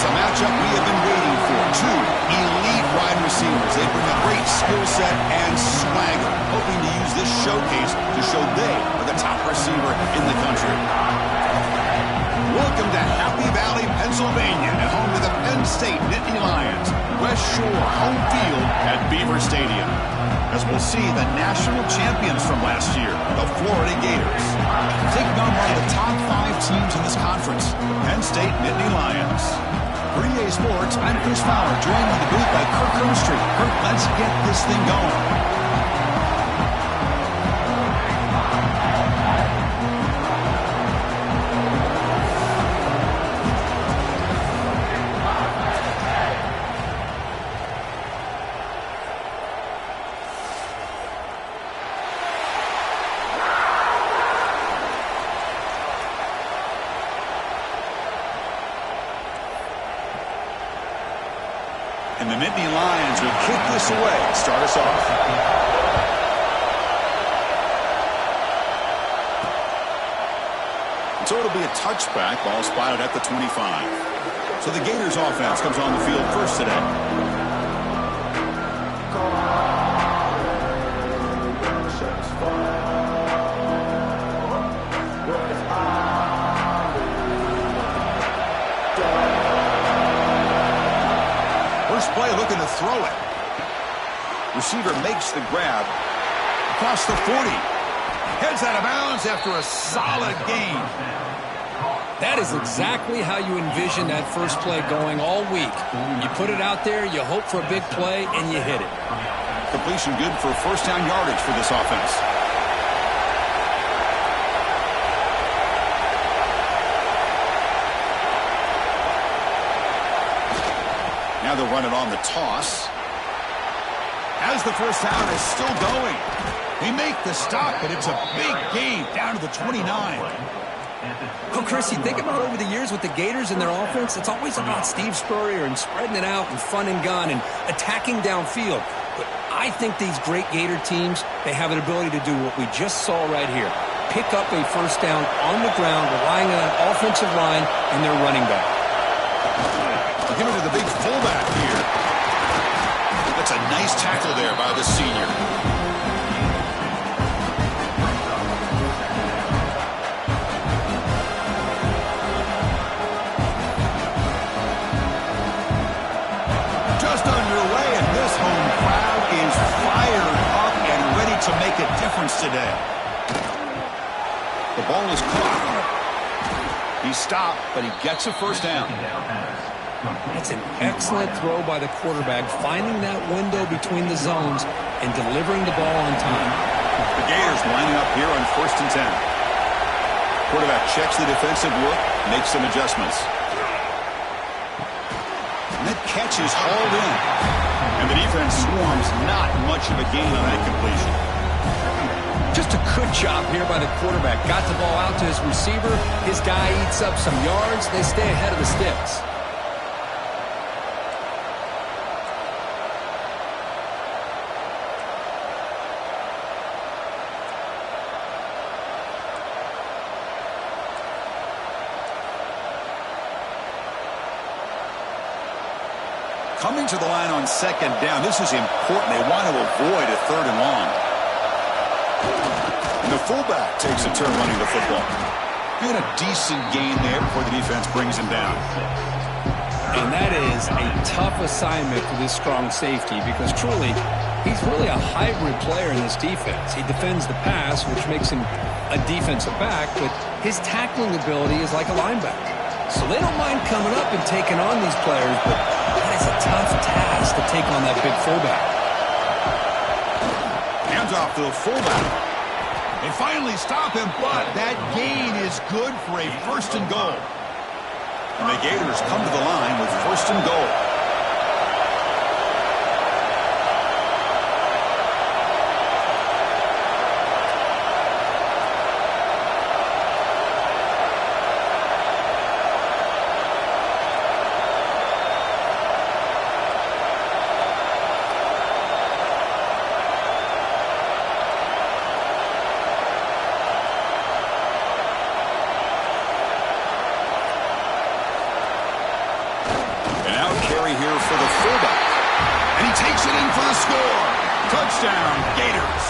a matchup we have been waiting for. Two elite wide receivers. They bring a great skill set and swagger, hoping to use this showcase to show they are the top receiver in the country. Welcome to Happy Valley, Pennsylvania, and home to the Penn State Nittany Lions. West Shore home field at Beaver Stadium. As we'll see the national champions from last year, the Florida Gators, taking on one of the top 5 teams in this conference, Penn State Nittany Lions. For EA Sports, I'm Chris Fowler, joined in the booth by Kirk Overstreet. Kirk, let's get this thing going. And the Nittany Lions will kick this away to start us off. So it'll be a touchback, ball spotted at the 25. So the Gators offense comes on the field first today. First play looking to throw it. Receiver makes the grab. Across the 40. Heads out of bounds after a solid gain. That is exactly how you envision that first play going all week. You put it out there, you hope for a big play, and you hit it. Completion good for first down yardage for this offense. Now they'll run it on the toss. As the first down is still going. They make the stop, but it's a big gain down to the 29. Well, Chris, you think about over the years with the Gators and their offense, it's always about Steve Spurrier and spreading it out and fun and gun and attacking downfield. But I think these great Gator teams, they have an ability to do what we just saw right here. Pick up a first down on the ground, relying on an offensive line and their running back. Give it to the big fullback here. That's a nice tackle there by the senior. Just underway, and this home crowd is fired up and ready to make a difference today. The ball is caught. He stopped, but he gets a first down. That's an excellent throw by the quarterback, finding that window between the zones and delivering the ball on time. The Gators lining up here on 1st and 10. Quarterback checks the defensive look, makes some adjustments. And that catch is hauled in. And the defense swarms, not much of a gain on that completion. Just a good job here by the quarterback. Got the ball out to his receiver. His guy eats up some yards. They stay ahead of the sticks. Coming to the line on 2nd down. This is important. They want to avoid a 3rd and long. And the fullback takes a turn running the football. And a decent gain there before the defense brings him down. And that is a tough assignment for this strong safety because truly, he's really a hybrid player in this defense. He defends the pass, which makes him a defensive back, but his tackling ability is like a linebacker. So they don't mind coming up and taking on these players, but that is a tough task to take on that big fullback. Hands off to the fullback. They finally stop him, but that gain is good for a 1st and goal. And the Gators come to the line with 1st and goal. Now carry here for the fullback. And he takes it in for the score. Touchdown, Gators.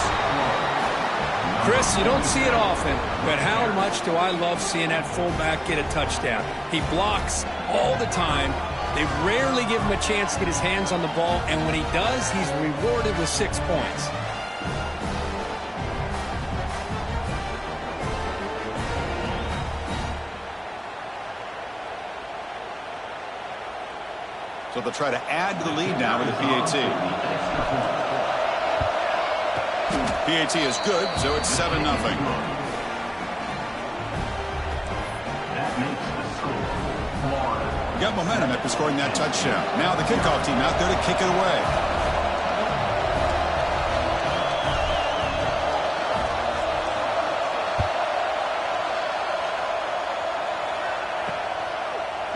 Chris, you don't see it often, but how much do I love seeing that fullback get a touchdown. He blocks all the time. They rarely give him a chance to get his hands on the ball, and when he does, he's rewarded with 6 points. So they'll try to add to the lead now with the PAT. PAT is good, so it's 7-0. Got momentum after scoring that touchdown. Now the kickoff team out there to kick it away.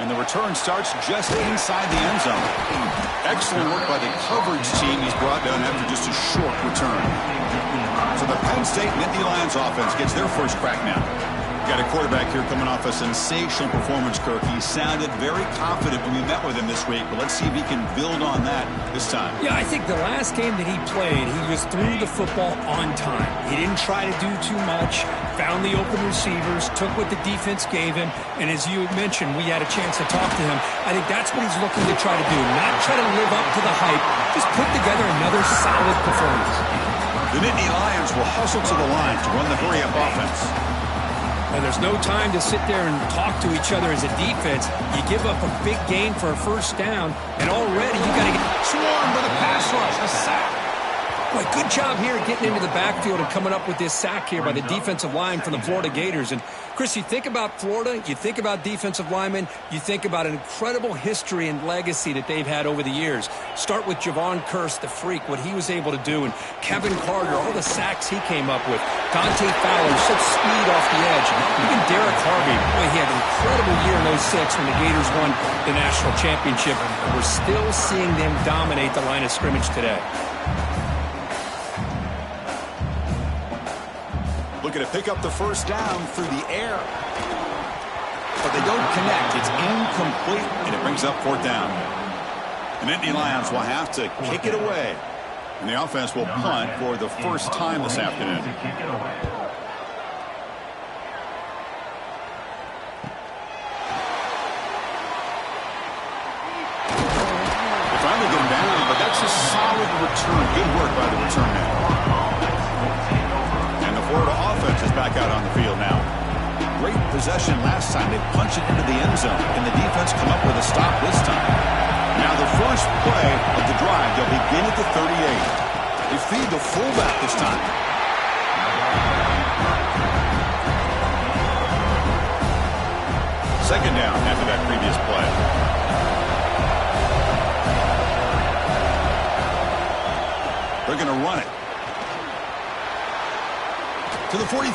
And the return starts just inside the end zone. Excellent work by the coverage team he's brought down after just a short return. So the Penn State Nittany Lions offense gets their first crack now. Got a quarterback here coming off a sensational performance, Kirk. He sounded very confident when we met with him this week, but let's see if he can build on that this time. Yeah, I think the last game that he played, he just threw the football on time. He didn't try to do too much, found the open receivers, took what the defense gave him, and as you mentioned, we had a chance to talk to him. I think that's what he's looking to try to do, not try to live up to the hype, just put together another solid performance. The Nittany Lions will hustle to the line to run the hurry-up offense. And there's no time to sit there and talk to each other as a defense. You give up a big gain for a first down, and already you got to get swarmed with a pass rush, a sack. Boy, good job here getting into the backfield and coming up with this sack here by the defensive line from the Florida Gators. And, Chris, you think about Florida, you think about defensive linemen, you think about an incredible history and legacy that they've had over the years. Start with Javon Kearse, the freak, what he was able to do, and Kevin Carter, all the sacks he came up with. Dante Fowler, such speed off the edge. Even Derek Harvey, boy, he had an incredible year in 06 when the Gators won the national championship. And we're still seeing them dominate the line of scrimmage today. Looking to pick up the first down through the air. But they don't connect. It's incomplete, and it brings up fourth down. The Nittany Lions will have to kick it away. And the offense will punt for the first time this afternoon. They finally get him down, but that's a solid return. Good work by the return man. Florida offense is back out on the field now. Great possession last time. They punch it into the end zone. Can the defense come up with a stop this time? Now the first play of the drive, they'll begin at the 38. They feed the fullback this time. Second down after that previous play. They're going to run it. To the 45.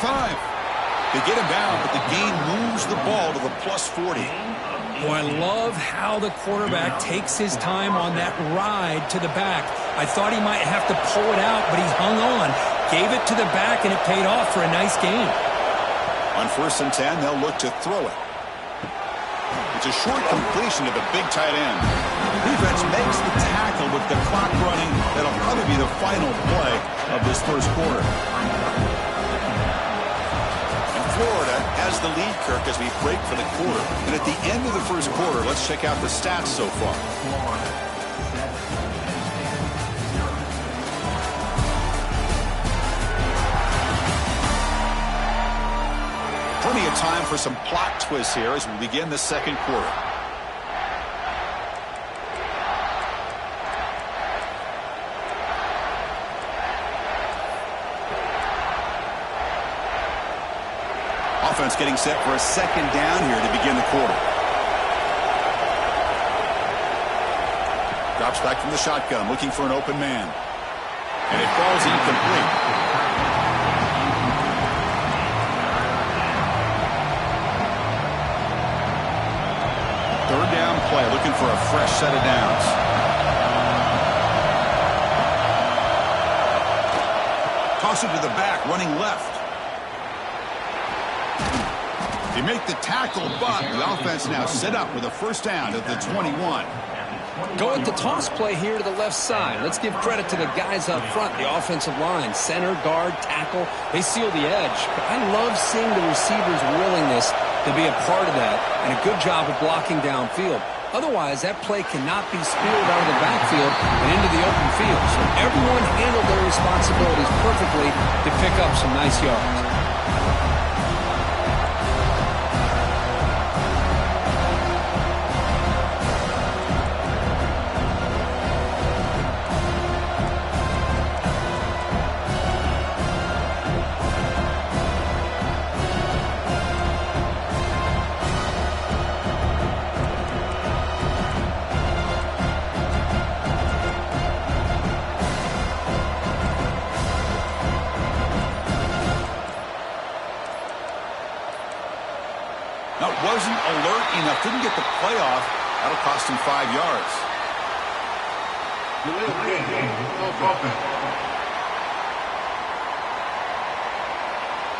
They get him down, but the gain moves the ball to the plus 40. Boy, I love how the quarterback takes his time on that ride to the back. I thought he might have to pull it out, but he hung on, gave it to the back, and it paid off for a nice gain. On 1st and 10, they'll look to throw it. It's a short completion to the big tight end. The defense makes the tackle with the clock running. That'll probably be the final play of this first quarter. Florida has the lead, Kirk, as we break for the quarter. And at the end of the first quarter, let's check out the stats so far. Plenty of time for some plot twists here as we begin the second quarter. Offense getting set for a second down here to begin the quarter. Drops back from the shotgun, looking for an open man. And it falls incomplete. Third down play, looking for a fresh set of downs. Toss it to the back, running left. They make the tackle, but the offense now set up with a first down at the 21. Go with the toss play here to the left side. Let's give credit to the guys up front, the offensive line, center, guard, tackle. They seal the edge. But I love seeing the receivers' willingness to be a part of that and a good job of blocking downfield. Otherwise, that play cannot be spilled out of the backfield and into the open field. So everyone handled their responsibilities perfectly to pick up some nice yards. Now, wasn't alert enough, didn't get the play off. That'll cost him 5 yards.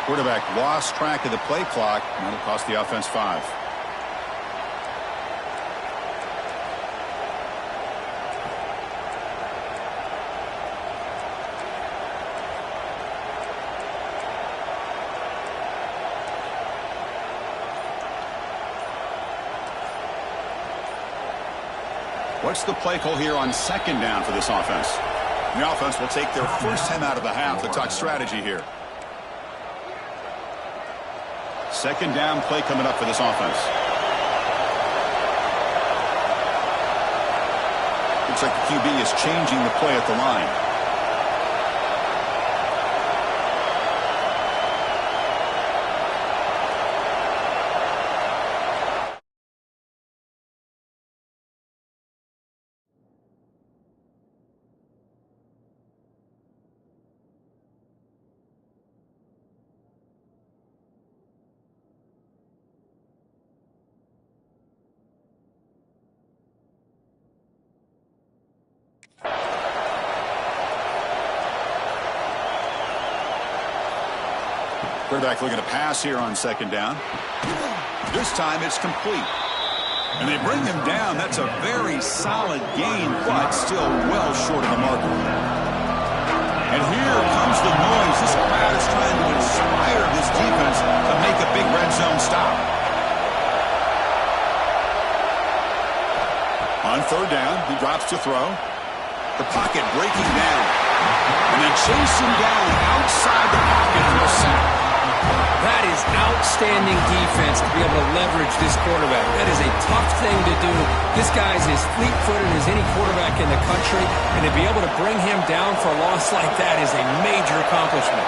Quarterback lost track of the play clock, and that'll cost the offense 5. What's the play call here on second down for this offense? The offense will take their first time out of the half to talk strategy here. Second down play coming up for this offense. Looks like the QB is changing the play at the line. Quarterback looking to pass here on second down. This time it's complete. And they bring him down. That's a very solid gain, but still well short of the marker. And here comes the noise. This crowd is trying to inspire this defense to make a big red zone stop. On third down, he drops to throw. The pocket breaking down. And they chase him down outside the pocket for a sack. That is outstanding defense to be able to leverage this quarterback. That is a tough thing to do. This guy is as fleet-footed as any quarterback in the country, and to be able to bring him down for a loss like that is a major accomplishment.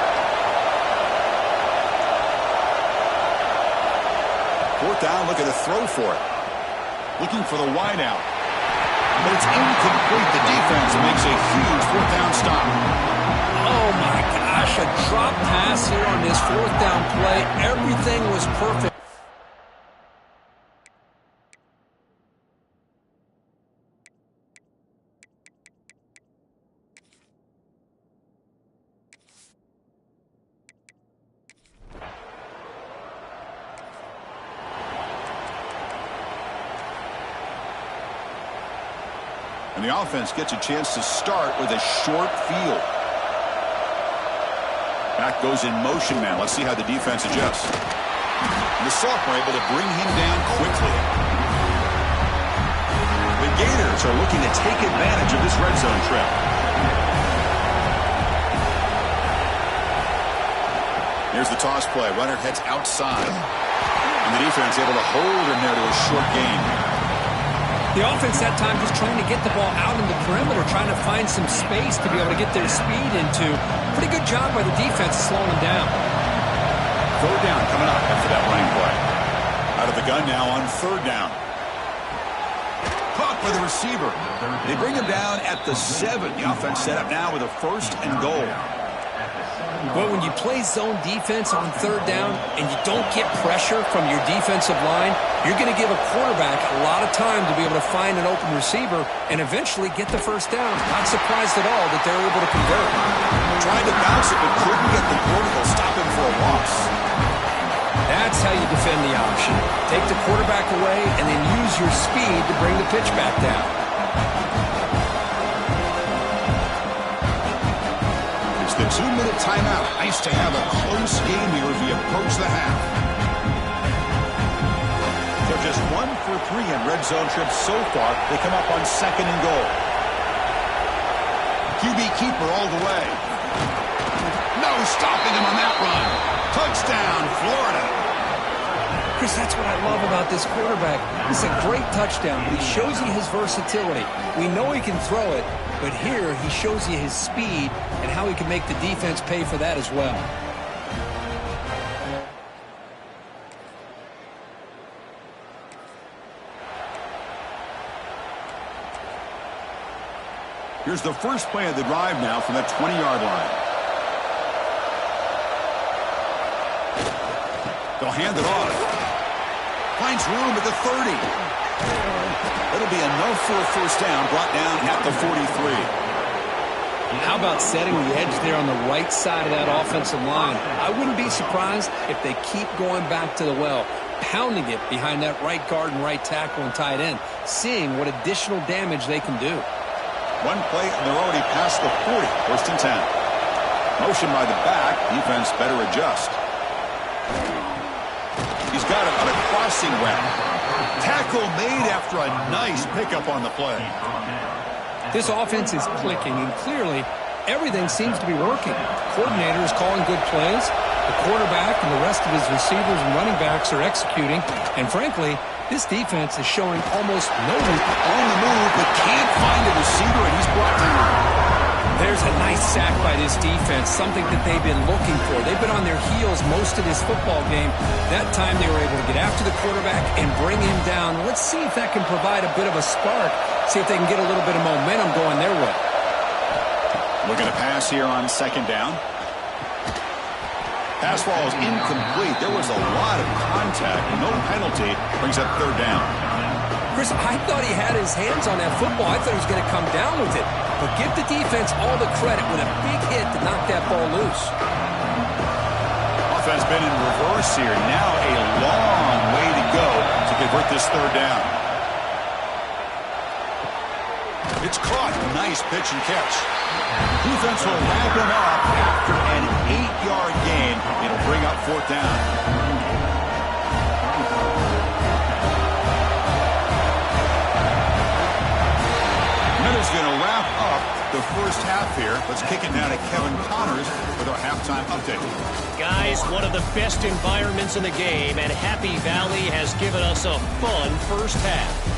Fourth down, looking to throw for it. Looking for the wide out. But it's incomplete. The defense makes a huge fourth down stop. Oh, my gosh, a drop pass here on this fourth down play. Everything was perfect. And the offense gets a chance to start with a short field. Back goes in motion now. Let's see how the defense adjusts. And the sophomore able to bring him down quickly. The Gators are looking to take advantage of this red zone trip. Here's the toss play. Runner heads outside. And the defense able to hold him there to a short gain. The offense that time just trying to get the ball out in the perimeter, trying to find some space to be able to get their speed into. Pretty good job by the defense slowing them down. Third down coming up after that running play. Out of the gun now on third down. Caught by the receiver. They bring him down at the 7. The offense set up now with a first and goal. Well, when you play zone defense on third down and you don't get pressure from your defensive line, you're going to give a quarterback a lot of time to be able to find an open receiver and eventually get the first down. Not surprised at all that they're able to convert. Tried to bounce it, but couldn't get the vertical. Stop him for a loss. That's how you defend the option. Take the quarterback away and then use your speed to bring the pitch back down. It's the 2-minute timeout. Nice to have a close game here as we approach the half. So just 1 for 3 in red zone trips so far. They come up on 2nd and goal. QB keeper all the way. No stopping him on that run. Touchdown, Florida. Chris, that's what I love about this quarterback. It's a great touchdown, but he shows you his versatility. We know he can throw it, but here he shows you his speed and how he can make the defense pay for that as well. Here's the first play of the drive now from the 20-yard line. They'll hand it off. Finds room at the 30. It'll be enough for a first down, brought down at the 43. How about setting the edge there on the right side of that offensive line? I wouldn't be surprised if they keep going back to the well, pounding it behind that right guard and right tackle and tight end, seeing what additional damage they can do. One play, and they're already past the 40. 1st and 10. Motion by the back. Defense better adjust. He's got him on a crossing route. Tackle made after a nice pickup on the play. This offense is clicking, and clearly everything seems to be working. Coordinator is calling good plays. The quarterback and the rest of his receivers and running backs are executing. And frankly, this defense is showing almost no on the move, but can't find a receiver, and he's brought down. There's a nice sack by this defense, something that they've been looking for. They've been on their heels most of this football game. That time they were able to get after the quarterback and bring him down. Let's see if that can provide a bit of a spark, see if they can get a little bit of momentum going their way. Looking to pass here on 2nd down. Pass ball is incomplete. There was a lot of contact. No penalty. Brings up 3rd down. Chris, I thought he had his hands on that football. I thought he was going to come down with it. But give the defense all the credit with a big hit to knock that ball loose. Offense been in reverse here. Now a long way to go to convert this 3rd down. It's caught. Nice pitch and catch. Defense will wrap him up after an 8-yard gain. It'll bring up 4th down. Miller's going to wrap up the first half here. Let's kick it now to Kevin Connors with our halftime update. Guys, one of the best environments in the game, and Happy Valley has given us a fun first half.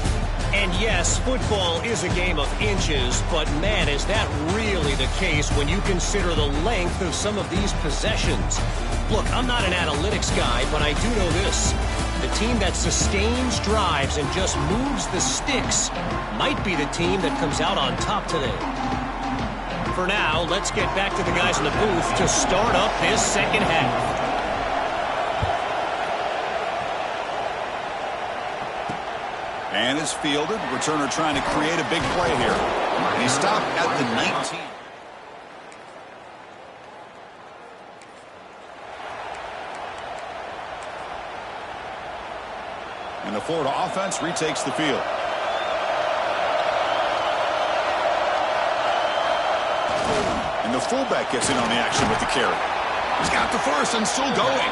And yes, football is a game of inches, but man, is that really the case when you consider the length of some of these possessions. Look, I'm not an analytics guy, but I do know this. The team that sustains drives and just moves the sticks might be the team that comes out on top today. For now, let's get back to the guys in the booth to start up this second half. And is fielded. Returner trying to create a big play here. He stopped at the 19. And the Florida offense retakes the field. And the fullback gets in on the action with the carry. He's got the first and still going.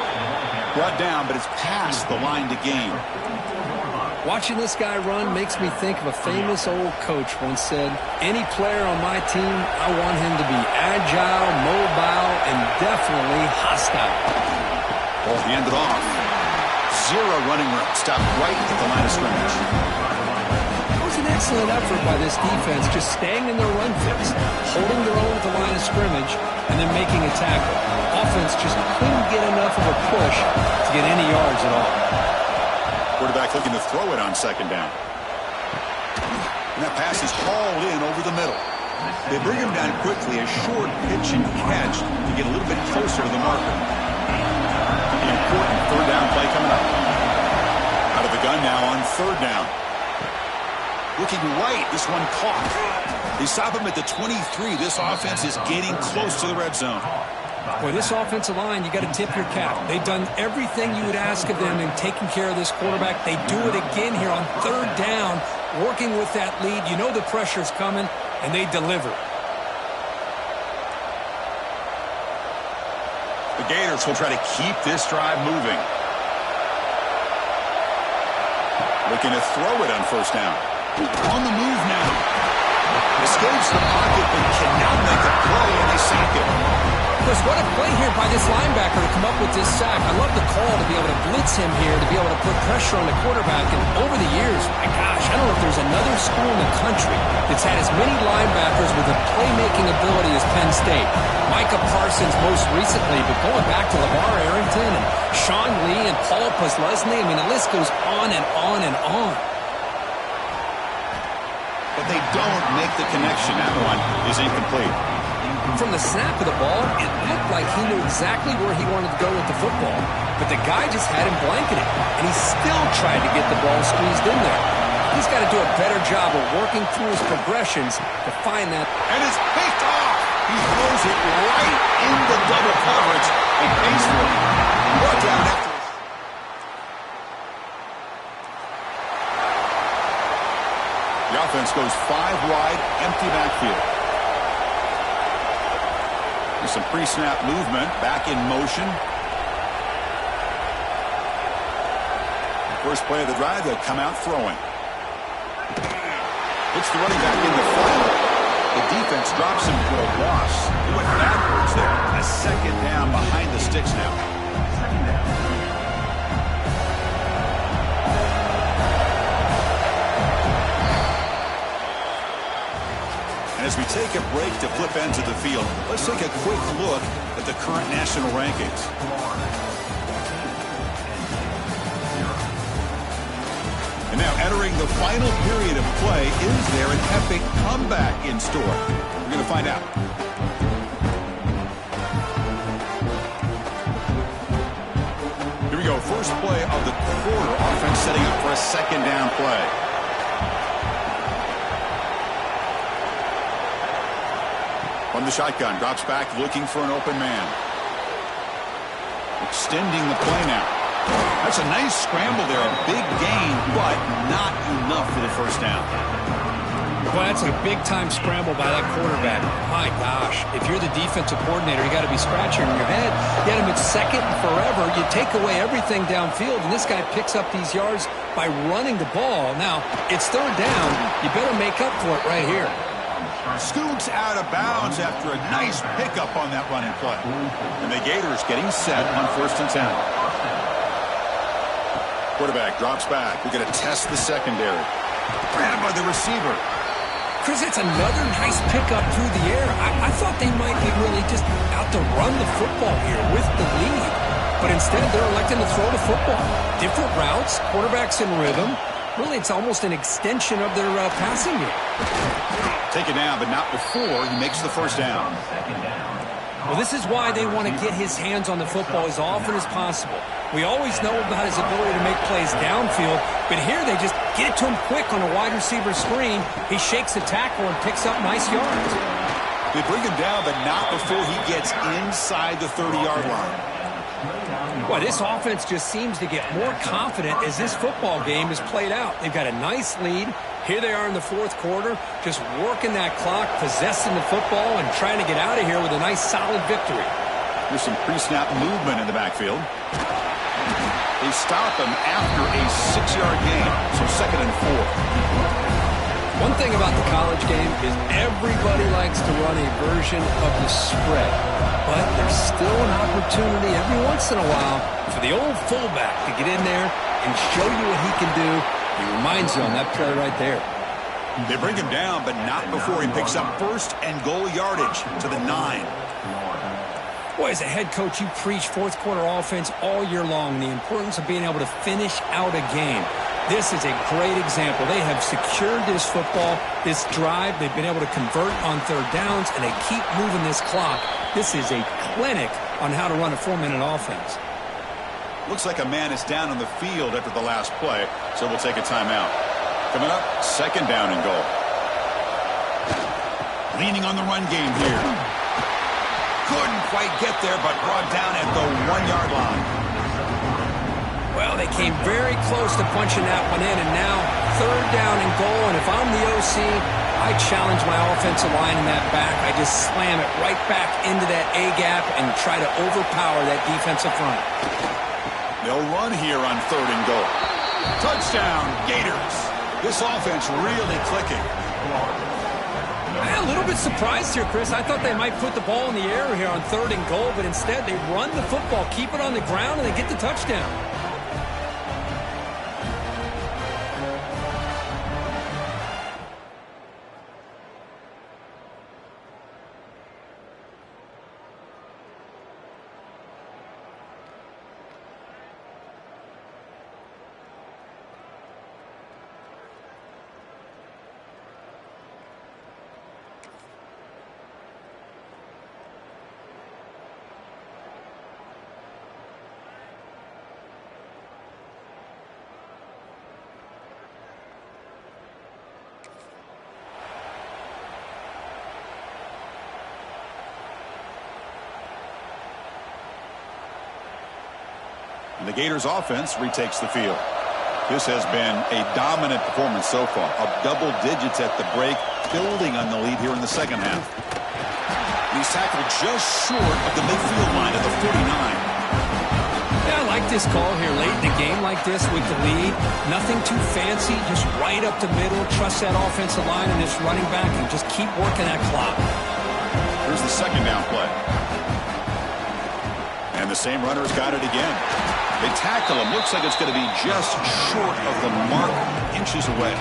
Brought down, but it's past the line to gain. Watching this guy run makes me think of a famous old coach once said, any player on my team, I want him to be agile, mobile, and definitely hostile. Ball handed off. 0 running room. Stopped right at the line of scrimmage. It was an excellent effort by this defense, just staying in their run fix, holding their own at the line of scrimmage, and then making a tackle. Offense just couldn't get enough of a push to get any yards at all. Quarterback looking to throw it on 2nd down. And that pass is hauled in over the middle. They bring him down quickly, a short pitch and catch to get a little bit closer to the marker. The important 3rd down play coming up. Out of the gun now on 3rd down. Looking right, this one caught. They stop him at the 23. This offense is getting close to the red zone. Boy, this offensive line, you got to tip your cap. They've done everything you would ask of them in taking care of this quarterback. They do it again here on 3rd down. working with that lead. You know the pressure's coming, and they deliver. The Gators will try to keep this drive moving. Looking to throw it on first down. On the move now. Escapes the pocket, but cannot make a play, and they sack it. Chris, what a play here by this linebacker to come up with this sack. I love the call to be able to blitz him here, to be able to put pressure on the quarterback. And over the years, my gosh, I don't know if there's another school in the country that's had as many linebackers with a playmaking ability as Penn State. Micah Parsons most recently, but going back to LeVar Arrington and Sean Lee and Paul Posluszny, I mean, the list goes on and on and on. But they don't make the connection. That one is incomplete. From the snap of the ball, it looked like he knew exactly where he wanted to go with the football. But the guy just had him blanketed, and he still tried to get the ball squeezed in there. He's got to do a better job of working through his progressions to find that. And it's picked off. He throws it right into double coverage and pays for it. Brought down after. The offense goes 5 wide, empty backfield. There's some pre-snap movement, back in motion. First play of the drive, they'll come out throwing. Puts the running back in the flat. The defense drops him for a loss. He went backwards there. A second down behind the sticks now. Second down. And as we take a break to flip ends of the field, let's take a quick look at the current national rankings. And now entering the final period of play, is there an epic comeback in store? We're going to find out. Here we go. First play of the quarter. Offense setting up for a second down play. From the shotgun, drops back, looking for an open man. Extending the play now. That's a nice scramble there, a big gain, but not enough for the first down. Well, that's a big-time scramble by that quarterback. My gosh, if you're the defensive coordinator, you got to be scratching your head. You had him at second and forever. You take away everything downfield, and this guy picks up these yards by running the ball. Now, it's third down. You better make up for it right here. Scoots out of bounds after a nice pickup on that running play. And the Gators getting set on 1st and 10. Quarterback drops back. We're going to test the secondary. Ran by the receiver. Chris, it's another nice pickup through the air. I thought they might be really just out to run the football here with the lead. But instead, they're electing to throw the football. Different routes, quarterbacks in rhythm. Really, it's almost an extension of their passing game. Taken down, but not before he makes the first down. Well, this is why they want to get his hands on the football as often as possible. We always know about his ability to make plays downfield, but here they just get it to him quick on a wide receiver screen. He shakes the tackle and picks up nice yards. They bring him down, but not before he gets inside the 30-yard line. Well, this offense just seems to get more confident as this football game is played out. They've got a nice lead. Here they are in the fourth quarter, just working that clock, possessing the football, and trying to get out of here with a nice, solid victory. There's some pre-snap movement in the backfield. They stop him after a 6-yard gain, so 2nd and 4. One thing about the college game is everybody likes to run a version of the spread. But there's still an opportunity every once in a while for the old fullback to get in there and show you what he can do. He reminds you on that play right there. They bring him down, but not before he picks up 1st and goal yardage to the 9. Boy, as a head coach, you preach fourth quarter offense all year long, the importance of being able to finish out a game. This is a great example. They have secured this football, this drive. They've been able to convert on third downs, and they keep moving this clock. This is a clinic on how to run a 4-minute offense. Looks like a man is down on the field after the last play, so we'll take a timeout. Coming up, 2nd down and goal. Leaning on the run game here. Couldn't quite get there, but brought down at the 1-yard line. Well, they came very close to punching that one in, and now 3rd down and goal, and if I'm the OC, I challenge my offensive line in that back. I just slam it right back into that A-gap and try to overpower that defensive front. They'll run here on 3rd and goal. Touchdown, Gators. This offense really clicking. I'm a little bit surprised here, Chris. I thought they might put the ball in the air here on 3rd and goal, but instead they run the football, keep it on the ground, and they get the touchdown. And the Gators offense retakes the field. This has been a dominant performance so far. Up double digits at the break, building on the lead here in the second half. He's tackled just short of the midfield line of the 49. Yeah, I like this call here late in the game like this with the lead. Nothing too fancy, just right up the middle. Trust that offensive line and this running back and just keep working that clock. Here's the second down play. And the same runner's got it again. They tackle him. Looks like it's going to be just short of the mark, inches away.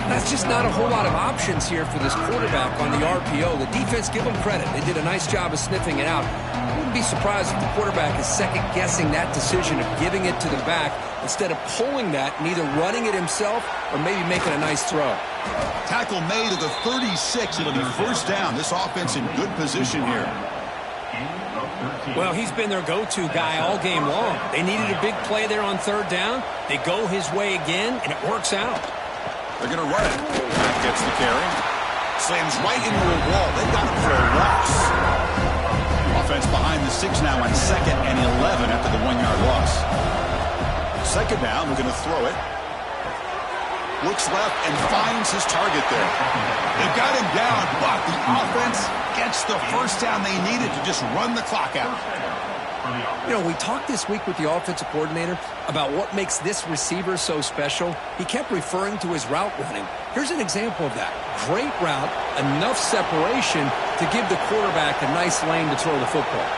That's just not a whole lot of options here for this quarterback on the RPO. The defense, give them credit. They did a nice job of sniffing it out. I wouldn't be surprised if the quarterback is second-guessing that decision of giving it to the back instead of pulling that and either running it himself or maybe making a nice throw. Tackle made at the 36. It'll be first down. This offense in good position here. Well, he's been their go-to guy all game long. They needed a big play there on 3rd down. They go his way again, and it works out. They're going to run it. That gets the carry. Slams right into a wall. They got him for a loss. Offense behind the 6 now on 2nd and 11 after the 1-yard loss. Second down, we're going to throw it. Looks left and finds his target there. They've got him down, but the offense gets the first down they needed to just run the clock out. You know, we talked this week with the offensive coordinator about what makes this receiver so special. He kept referring to his route running. Here's an example of that. Great route, enough separation to give the quarterback a nice lane to throw the football.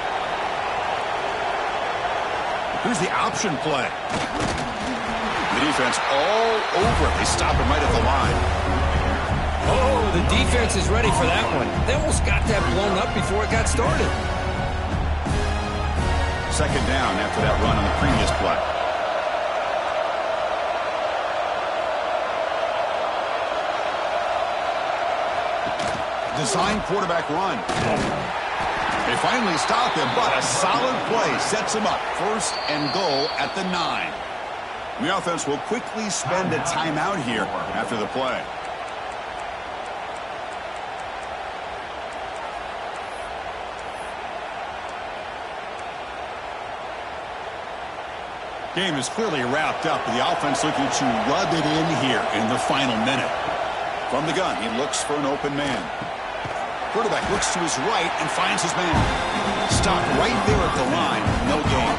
Here's the option play. The defense all over it. They stop him right at the line. Oh, the defense is ready for that one. They almost got that blown up before it got started. Second down after that run on the previous play. Design quarterback run. They finally stop him, but a solid play sets him up. First and goal at the 9. The offense will quickly spend a timeout here after the play. Game is clearly wrapped up. The offense looking to rub it in here in the final minute. From the gun, he looks for an open man. Quarterback looks to his right and finds his man. Stopped right there at the line. No gain.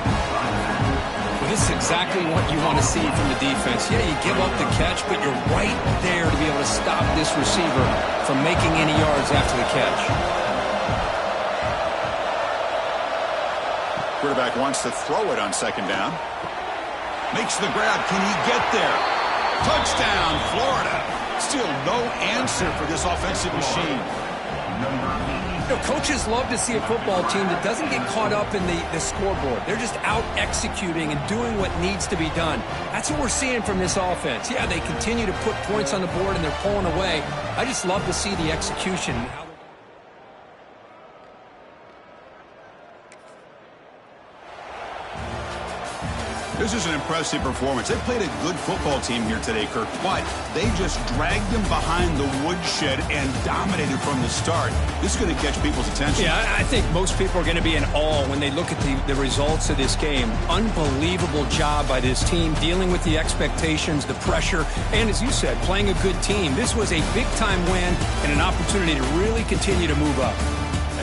Well, this is exactly what you want to see from the defense. Yeah, you give up the catch, but you're right there to be able to stop this receiver from making any yards after the catch. Quarterback wants to throw it on second down. Makes the grab. Can he get there? Touchdown, Florida. Still no answer for this offensive machine. You know, coaches love to see a football team that doesn't get caught up in the scoreboard. They're just out executing and doing what needs to be done. That's what we're seeing from this offense. Yeah, they continue to put points on the board and they're pulling away. I just love to see the execution. This is an impressive performance. They played a good football team here today, Kirk, but they just dragged them behind the woodshed and dominated from the start. This is going to catch people's attention. Yeah, I think most people are going to be in awe when they look at the results of this game. Unbelievable job by this team, dealing with the expectations, the pressure, and as you said, playing a good team. This was a big-time win and an opportunity to really continue to move up.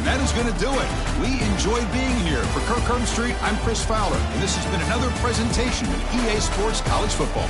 And that is going to do it. We enjoyed being here. For Kirk Street, I'm Chris Fowler, and this has been another presentation of EA Sports College Football.